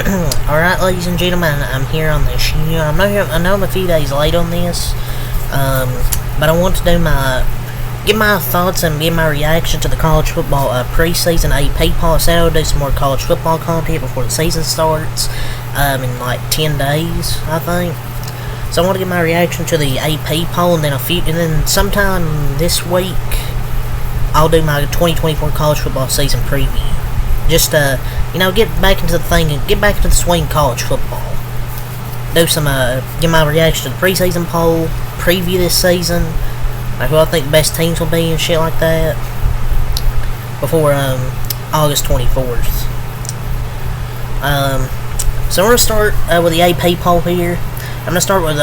Alright, ladies and gentlemen, I'm here on this show. I know I'm a few days late on this, but I want to give my thoughts and give my reaction to the college football preseason AP poll. I said I'll do some more college football content before the season starts, in like 10 days, I think. So I want to give my reaction to the AP poll, and then sometime this week, I'll do my 2024 college football season preview. Just, get back into the thing and get back into the swing of college football. Do some, give my reaction to the preseason poll, preview this season, like who I think the best teams will be and shit like that, before, August 24th. So we're going to start, with the AP poll here. I'm going to start with,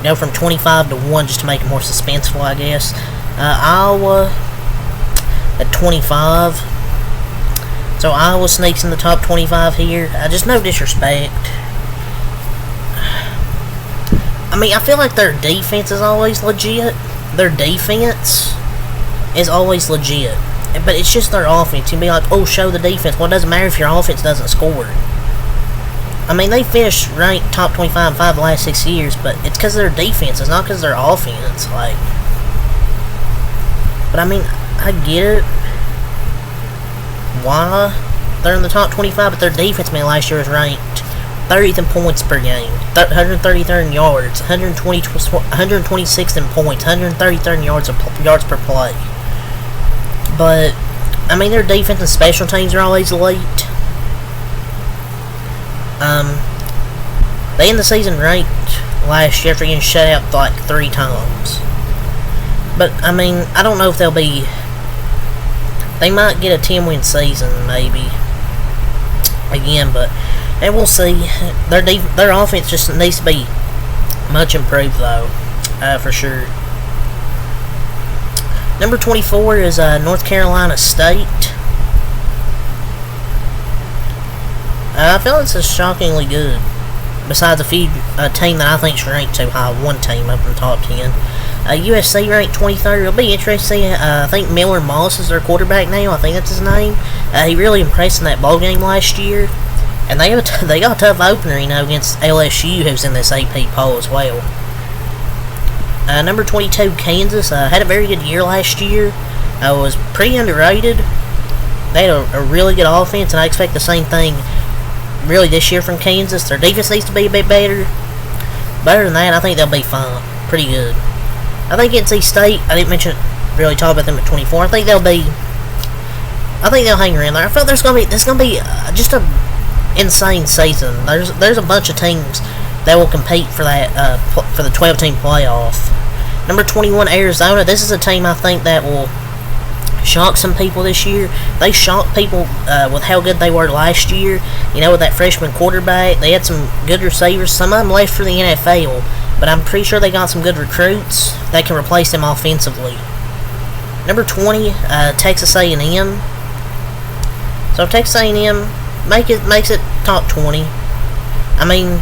go from 25 to 1 just to make it more suspenseful, I guess. Iowa at 25. So Iowa sneaks in the top 25 here. Just no disrespect. I mean, I feel like their defense is always legit. Their defense is always legit. But it's just their offense. You'd be like, oh, show the defense. Well, it doesn't matter if your offense doesn't score. I mean, they finished ranked top 25 in 5 of the last 6 years, but it's because of their defense. It's not because of their offense. Like, but I mean, I get it. Why they're in the top 25, but their defense, man, last year was ranked 30th in points per game, 133rd in yards, 126th in points, 133rd in yards per play. But I mean, their defense and special teams are always elite. They end the season ranked last year after getting shut out like 3 times. But I mean, I don't know if they'll be. They might get a 10-win season, maybe, again, but we'll see. Their offense just needs to be much improved, though, for sure. Number 24 is North Carolina State. I feel this is shockingly good, besides a few team that I think is ranked too high. One team up in the top 10. USC ranked 23rd. It'll be interesting. I think Miller Moss is their quarterback now. I think that's his name. He really impressed in that bowl game last year. And they got a tough opener, against LSU, who's in this AP poll as well. Number 22, Kansas. Had a very good year last year. Was pretty underrated. They had a really good offense, and I expect the same thing really this year from Kansas. Their defense needs to be a bit better. Better than that, I think they'll be fine. Pretty good. I think NC State, I didn't really talk about them at 24. I think they'll hang around there. I feel this is gonna be just a insane season. There's a bunch of teams that will compete for that for the 12-team playoff. Number 21, Arizona. This is a team I think that will shock some people this year. They shocked people with how good they were last year. With that freshman quarterback, they had some good receivers. Some of them left for the NFL. But I'm pretty sure they got some good recruits that can replace them offensively. Number 20, Texas A&M. So if Texas A&M makes it top 20. I mean,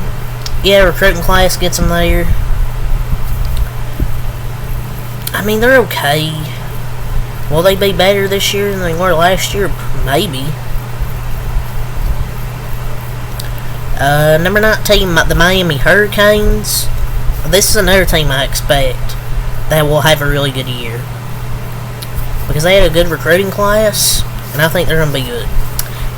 yeah, recruiting class gets them there. I mean, they're okay. Will they be better this year than they were last year? Maybe. Number 19, the Miami Hurricanes. This is another team I expect that will have a really good year, because they had a good recruiting class, and I think they're going to be good.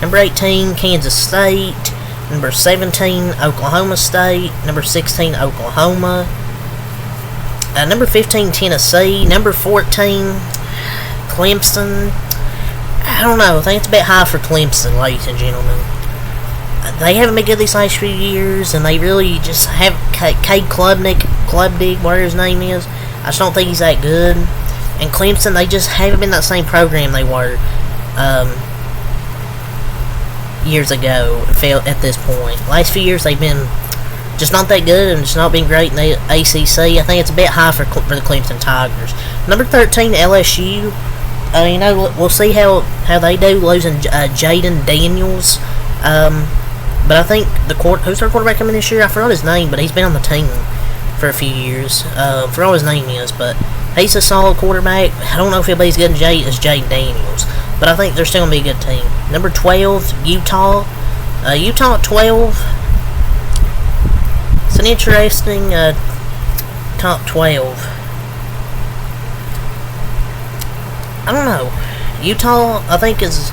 Number 18, Kansas State. Number 17, Oklahoma State. Number 16, Oklahoma. Number 15, Tennessee. Number 14, Clemson. I don't know. I think it's a bit high for Clemson, ladies and gentlemen. They haven't been good these last few years, and they really just have Cade Klubnik, whatever his name is. I just don't think he's that good. And Clemson, they just haven't been that same program they were years ago at this point. Last few years, they've been just not that good and just not been great in the ACC. I think it's a bit high for the Clemson Tigers. Number 13, LSU. We'll see how they do, losing Jaden Daniels. But I think who's their quarterback coming this year? I forgot his name, but he's been on the team for a few years. Forgot what his name is, but he's a solid quarterback. I don't know if he'll be as good as Jaden Daniels, but I think they're still going to be a good team. Number 12, Utah. Utah at 12. It's an interesting top 12. I don't know. Utah, I think, is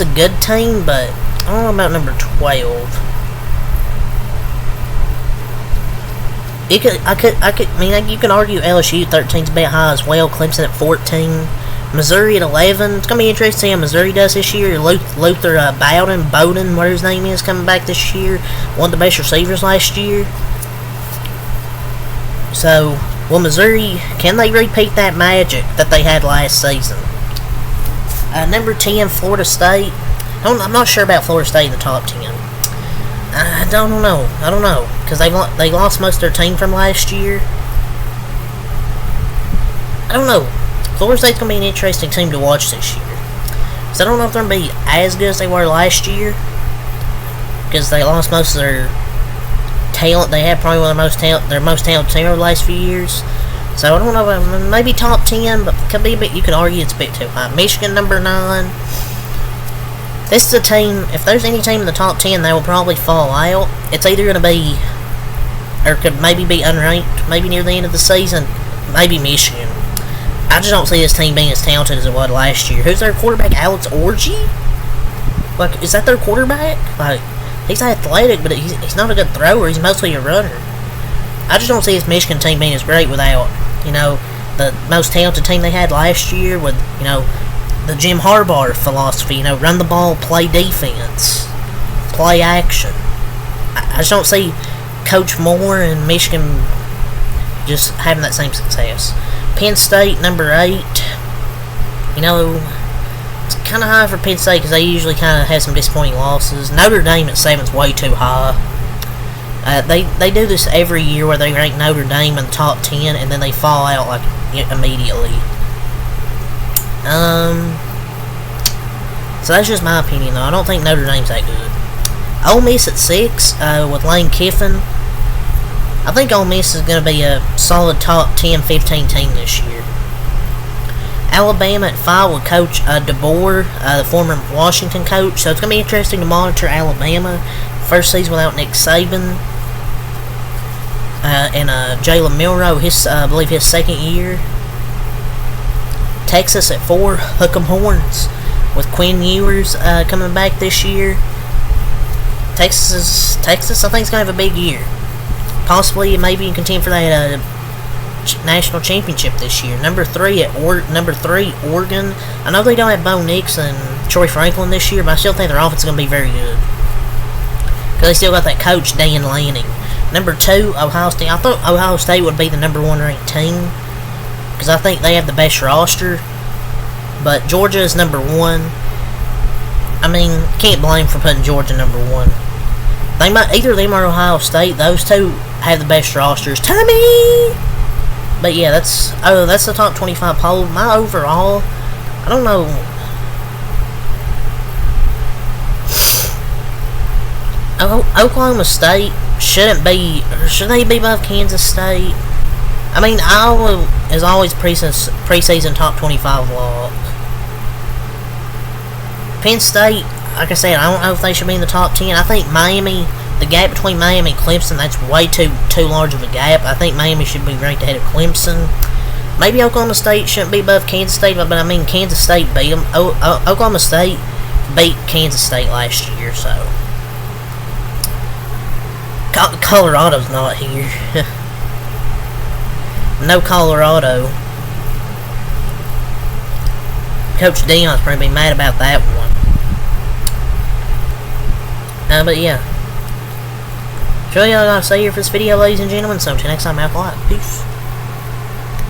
a good team, but I don't know about number 12. You can argue LSU 13's a bit high as well. Clemson at 14. Missouri at 11. It's going to be interesting to see how Missouri does this year. Luther Bowden, whatever his name is, coming back this year. One of the best receivers last year. So, will Missouri, can they repeat that magic that they had last season? Number 10, Florida State. I'm not sure about Florida State in the top 10. I don't know. Because they lost most of their team from last year. I don't know. Florida State's going to be an interesting team to watch this year. So I don't know if they're going to be as good as they were last year. Because they lost most of their talent. They had probably one of their most talented team over the last few years. So I don't know. Maybe top 10, but could be a bit. You could argue it's a bit too high. Michigan number 9. This is a team. If there's any team in the top 10, they will probably fall out. It's either going to be, or could maybe be unranked, maybe near the end of the season. Maybe Michigan. I just don't see this team being as talented as it was last year. Who's their quarterback? Alex Orji? Like, is that their quarterback? Like, he's athletic, but he's not a good thrower. He's mostly a runner. I just don't see this Michigan team being as great without, the most talented team they had last year with, the Jim Harbaugh philosophy, run the ball, play defense, play action. I just don't see Coach Moore and Michigan just having that same success. Penn State, number 8. It's kind of high for Penn State because they usually kind of have some disappointing losses. Notre Dame at 7 is way too high. They do this every year where they rank Notre Dame in the top 10 and then they fall out like immediately. So that's just my opinion though. I don't think Notre Dame's that good. Ole Miss at 6 with Lane Kiffin. I think Ole Miss is going to be a solid top 10-15 team this year. Alabama at 5 with Coach DeBoer, the former Washington coach. So it's going to be interesting to monitor Alabama. First season without Nick Saban. And Jalen Milroe, I believe his second year. Texas at 4, Hook 'em Horns, with Quinn Ewers coming back this year. Texas, I think, is going to have a big year. Possibly, maybe contend for that national championship this year. Number 3, Oregon. I know they don't have Bo Nix and Troy Franklin this year, but I still think their offense is going to be very good. Because they still got that coach, Dan Lanning. Number 2, Ohio State. I thought Ohio State would be the number 1 ranked team, because I think they have the best roster. But Georgia is number 1. I mean, can't blame for putting Georgia number 1. Either them or Ohio State. Those two have the best rosters. Tommy! But yeah, that's the top 25 poll. My overall, I don't know. Oklahoma State should they be above Kansas State? I mean, Iowa is always preseason top 25 lock. Penn State, like I said, I don't know if they should be in the top 10. I think Miami, the gap between Miami and Clemson, that's way too large of a gap. I think Miami should be ranked ahead of Clemson. Maybe Oklahoma State shouldn't be above Kansas State, but I mean, Kansas State beat them. Oklahoma State beat Kansas State last year, so. Colorado's not here. No Colorado. Coach Dion's probably be mad about that one. But yeah. That's really all I gotta say here for this video, ladies and gentlemen. So until next time, have a lot. Peace.